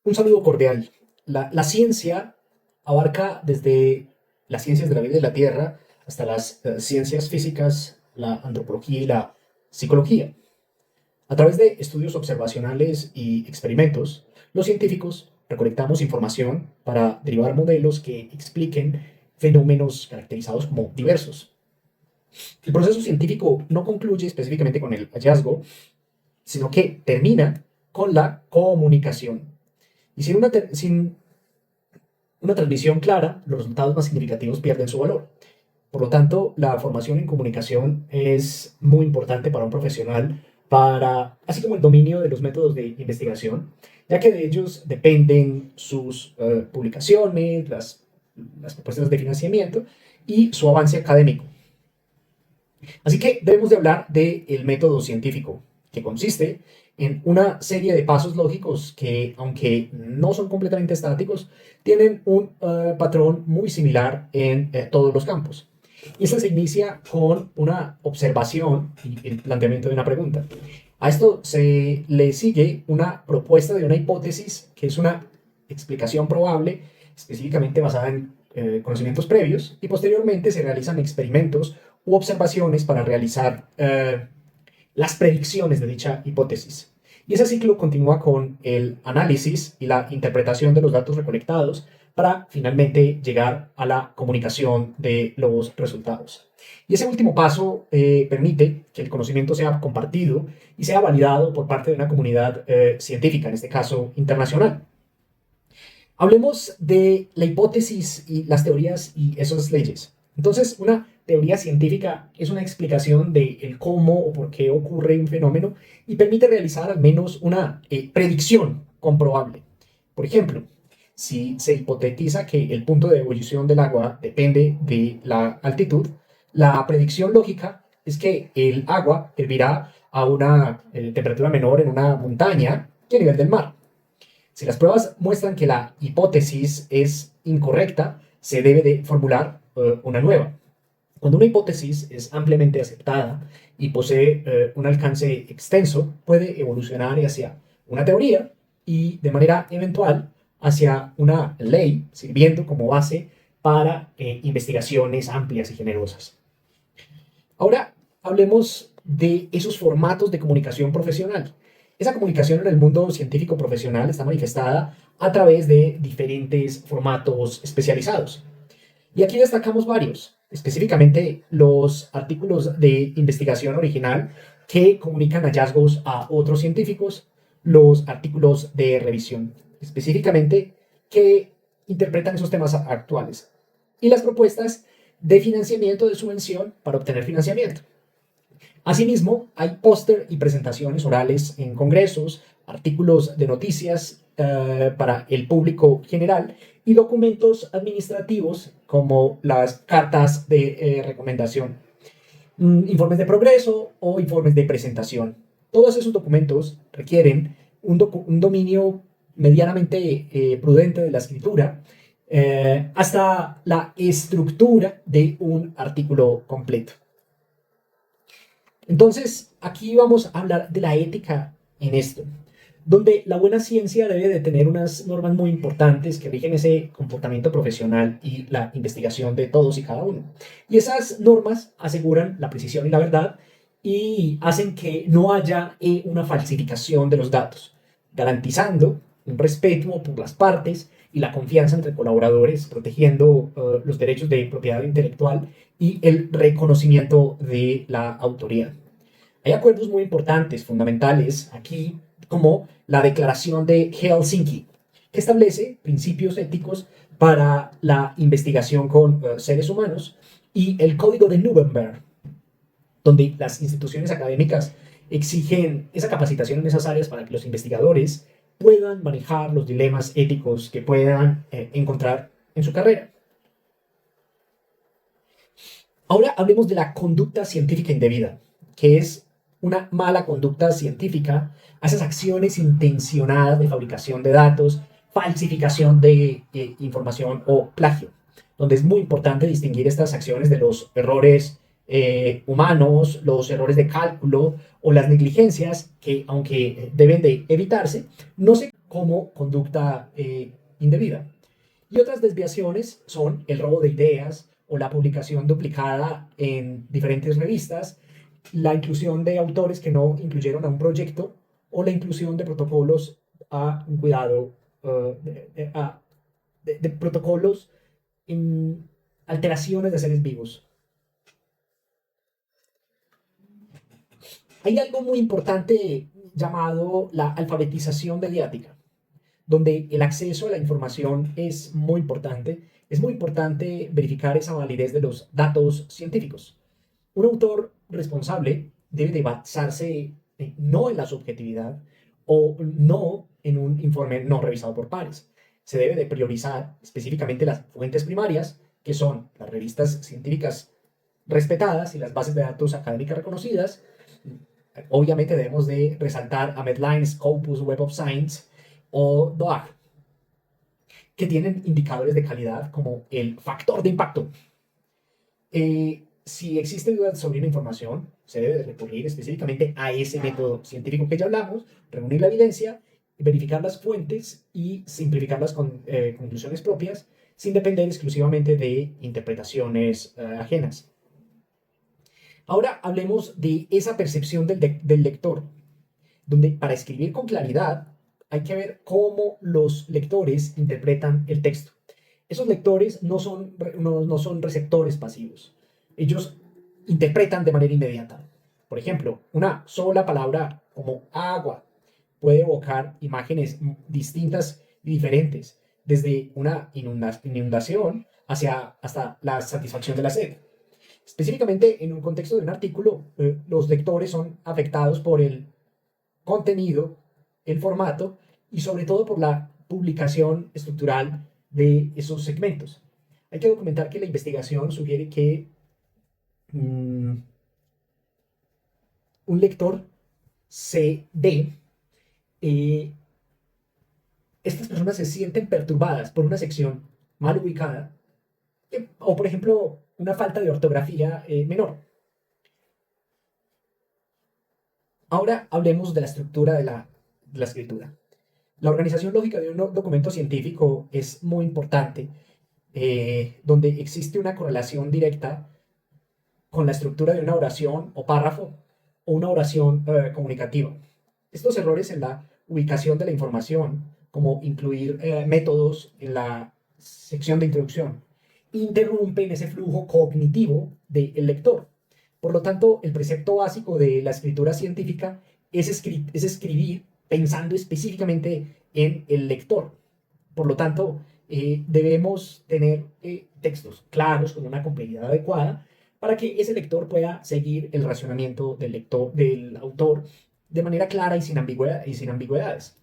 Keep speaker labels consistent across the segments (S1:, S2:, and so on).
S1: Un saludo cordial. La ciencia abarca desde las ciencias de la vida y de la tierra hasta las ciencias físicas, la antropología y la psicología. A través de estudios observacionales y experimentos, los científicos recolectamos información para derivar modelos que expliquen fenómenos caracterizados como diversos. El proceso científico no concluye específicamente con el hallazgo, sino que termina con la comunicación. Y sin una transmisión clara, los resultados más significativos pierden su valor. Por lo tanto, la formación en comunicación es muy importante para un profesional, así como el dominio de los métodos de investigación, ya que de ellos dependen sus publicaciones, las propuestas de financiamiento y su avance académico. Así que debemos de hablar del método científico, que consiste en una serie de pasos lógicos que, aunque no son completamente estáticos, tienen un patrón muy similar en todos los campos. Y esta se inicia con una observación y el planteamiento de una pregunta. A esto se le sigue una propuesta de una hipótesis, que es una explicación probable, específicamente basada en conocimientos previos, y posteriormente se realizan experimentos u observaciones para realizar las predicciones de dicha hipótesis. Y ese ciclo continúa con el análisis y la interpretación de los datos recolectados para finalmente llegar a la comunicación de los resultados. Y ese último paso permite que el conocimiento sea compartido y sea validado por parte de una comunidad científica, en este caso internacional. Hablemos de la hipótesis y las teorías y esas leyes. Entonces, una teoría científica es una explicación de el cómo o por qué ocurre un fenómeno y permite realizar al menos una predicción comprobable. Por ejemplo, si se hipotetiza que el punto de ebullición del agua depende de la altitud, la predicción lógica es que el agua hervirá a una temperatura menor en una montaña que a nivel del mar. Si las pruebas muestran que la hipótesis es incorrecta, se debe de formular una nueva. Cuando una hipótesis es ampliamente aceptada y posee un alcance extenso, puede evolucionar hacia una teoría y, de manera eventual, hacia una ley, sirviendo como base para investigaciones amplias y generosas. Ahora hablemos de esos formatos de comunicación profesional. Esa comunicación en el mundo científico profesional está manifestada a través de diferentes formatos especializados. Y aquí destacamos varios, específicamente los artículos de investigación original que comunican hallazgos a otros científicos, los artículos de revisión, específicamente que interpretan esos temas actuales, y las propuestas de financiamiento de subvención para obtener financiamiento. Asimismo, hay póster y presentaciones orales en congresos, artículos de noticias para el público general y documentos administrativos como las cartas de recomendación, informes de progreso o informes de presentación. Todos esos documentos requieren un dominio medianamente prudente de la escritura, hasta la estructura de un artículo completo. Entonces, aquí vamos a hablar de la ética en esto, donde la buena ciencia debe de tener unas normas muy importantes que rigen ese comportamiento profesional y la investigación de todos y cada uno. Y esas normas aseguran la precisión y la verdad y hacen que no haya una falsificación de los datos, garantizando un respeto por las partes y la confianza entre colaboradores, protegiendo los derechos de propiedad intelectual y el reconocimiento de la autoría. Hay acuerdos muy importantes, fundamentales aquí, como la Declaración de Helsinki, que establece principios éticos para la investigación con seres humanos, y el Código de Nuremberg, donde las instituciones académicas exigen esa capacitación en esas áreas para que los investigadores puedan manejar los dilemas éticos que puedan encontrar en su carrera. Ahora hablemos de la conducta científica indebida, que es una mala conducta científica a esas acciones intencionadas de fabricación de datos, falsificación de información o plagio, donde es muy importante distinguir estas acciones de los errores humanos, los errores de cálculo o las negligencias que, aunque deben de evitarse, no se como conducta indebida. Y otras desviaciones son el robo de ideas o la publicación duplicada en diferentes revistas, la inclusión de autores que no incluyeron a un proyecto o la inclusión de protocolos a un cuidado, de protocolos en alteraciones de seres vivos. Hay algo muy importante llamado la alfabetización mediática, donde el acceso a la información es muy importante. Es muy importante verificar esa validez de los datos científicos. Un autor responsable debe de basarse no en la subjetividad o no en un informe no revisado por pares. Se debe de priorizar específicamente las fuentes primarias, que son las revistas científicas respetadas y las bases de datos académicas reconocidas. Obviamente debemos de resaltar a Medline, Scopus, Web of Science o DOAG, que tienen indicadores de calidad como el factor de impacto. Si existe duda sobre una información, se debe de recurrir específicamente a ese método científico que ya hablamos, reunir la evidencia, verificar las fuentes y simplificar las conclusiones propias sin depender exclusivamente de interpretaciones ajenas. Ahora hablemos de esa percepción del lector, donde para escribir con claridad hay que ver cómo los lectores interpretan el texto. Esos lectores no son receptores pasivos. Ellos interpretan de manera inmediata. Por ejemplo, una sola palabra como agua puede evocar imágenes distintas y diferentes, desde una inundación hasta la satisfacción de la sed. Específicamente, en un contexto de un artículo, los lectores son afectados por el contenido, el formato y sobre todo por la publicación estructural de esos segmentos. Hay que documentar que la investigación sugiere que un lector se ve, estas personas se sienten perturbadas por una sección mal ubicada o, por ejemplo, una falta de ortografía menor. Ahora hablemos de la estructura de la escritura. La organización lógica de un documento científico es muy importante, donde existe una correlación directa con la estructura de una oración o párrafo o una oración comunicativa. Estos errores en la ubicación de la información, como incluir métodos en la sección de introducción, interrumpen ese flujo cognitivo del lector. Por lo tanto, el precepto básico de la escritura científica es escribir pensando específicamente en el lector. Por lo tanto, debemos tener textos claros con una complejidad adecuada para que ese lector pueda seguir el racionamiento del autor de manera clara y sin ambigüedades.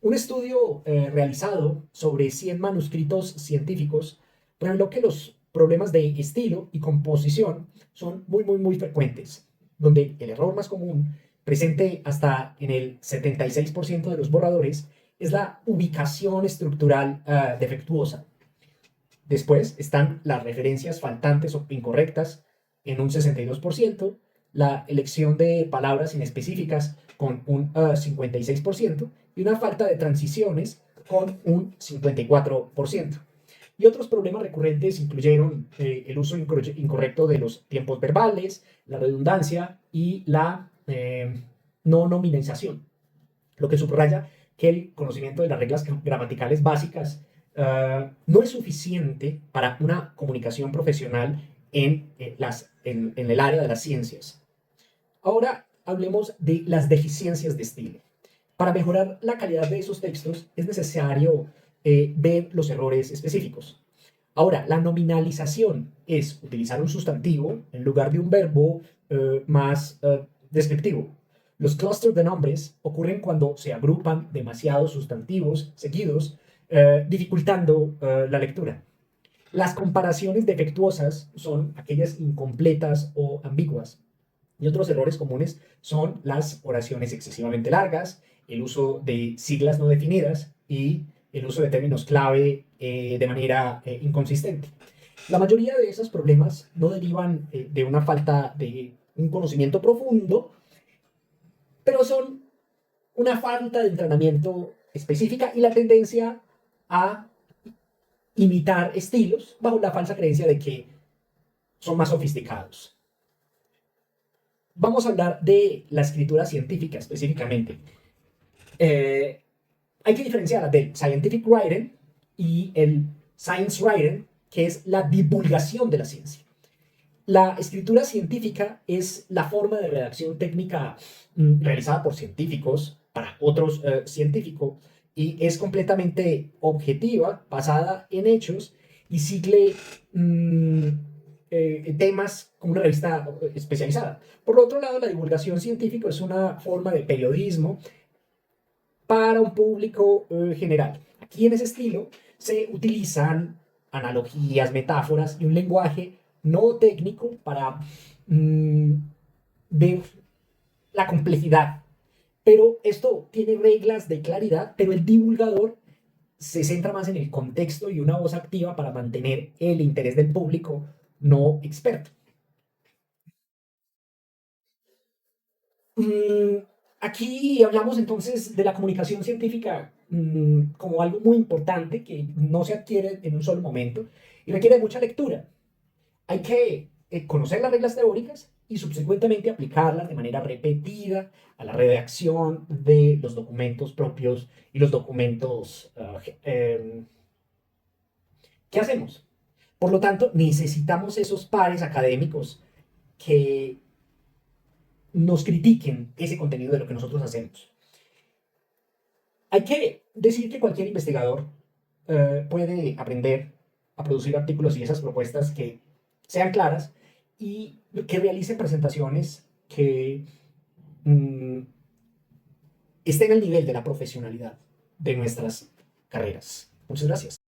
S1: Un estudio realizado sobre 100 manuscritos científicos reveló que los problemas de estilo y composición son muy frecuentes, donde el error más común, presente hasta en el 76% de los borradores, es la ubicación estructural defectuosa. Después están las referencias faltantes o incorrectas en un 62%, la elección de palabras inespecíficas con un 56% y una falta de transiciones con un 54%. Y otros problemas recurrentes incluyeron el uso incorrecto de los tiempos verbales, la redundancia y la no nominalización, lo que subraya que el conocimiento de las reglas gramaticales básicas no es suficiente para una comunicación profesional en el área de las ciencias. Ahora hablemos de las deficiencias de estilo. Para mejorar la calidad de esos textos es necesario ver los errores específicos. Ahora, la nominalización es utilizar un sustantivo en lugar de un verbo más descriptivo. Los clústeres de nombres ocurren cuando se agrupan demasiados sustantivos seguidos, dificultando la lectura. Las comparaciones defectuosas son aquellas incompletas o ambiguas. Y otros errores comunes son las oraciones excesivamente largas, el uso de siglas no definidas y el uso de términos clave de manera inconsistente. La mayoría de esos problemas no derivan de una falta de un conocimiento profundo, pero son una falta de entrenamiento específica y la tendencia a imitar estilos bajo la falsa creencia de que son más sofisticados. Vamos a hablar de la escritura científica específicamente. Eh, Hay que diferenciar del scientific writing y el science writing, que es la divulgación de la ciencia. La escritura científica es la forma de redacción técnica realizada por científicos para otros científicos y es completamente objetiva, basada en hechos y sigue mm, temas como una revista especializada. Por otro lado, la divulgación científica es una forma de periodismo para un público general. Aquí en ese estilo se utilizan analogías, metáforas y un lenguaje no técnico para mm, ver la complejidad. Pero esto tiene reglas de claridad, pero el divulgador se centra más en el contexto y una voz activa para mantener el interés del público no experto. Mm, Aquí hablamos entonces de la comunicación científica como algo muy importante que no se adquiere en un solo momento y requiere de mucha lectura. Hay que conocer las reglas teóricas y subsecuentemente aplicarlas de manera repetida a la redacción de los documentos propios y los documentos que hacemos. Por lo tanto, necesitamos esos pares académicos que nos critiquen ese contenido de lo que nosotros hacemos. Hay que decir que cualquier investigador puede aprender a producir artículos y esas propuestas que sean claras y que realicen presentaciones que mm, estén al nivel de la profesionalidad de nuestras carreras. Muchas gracias.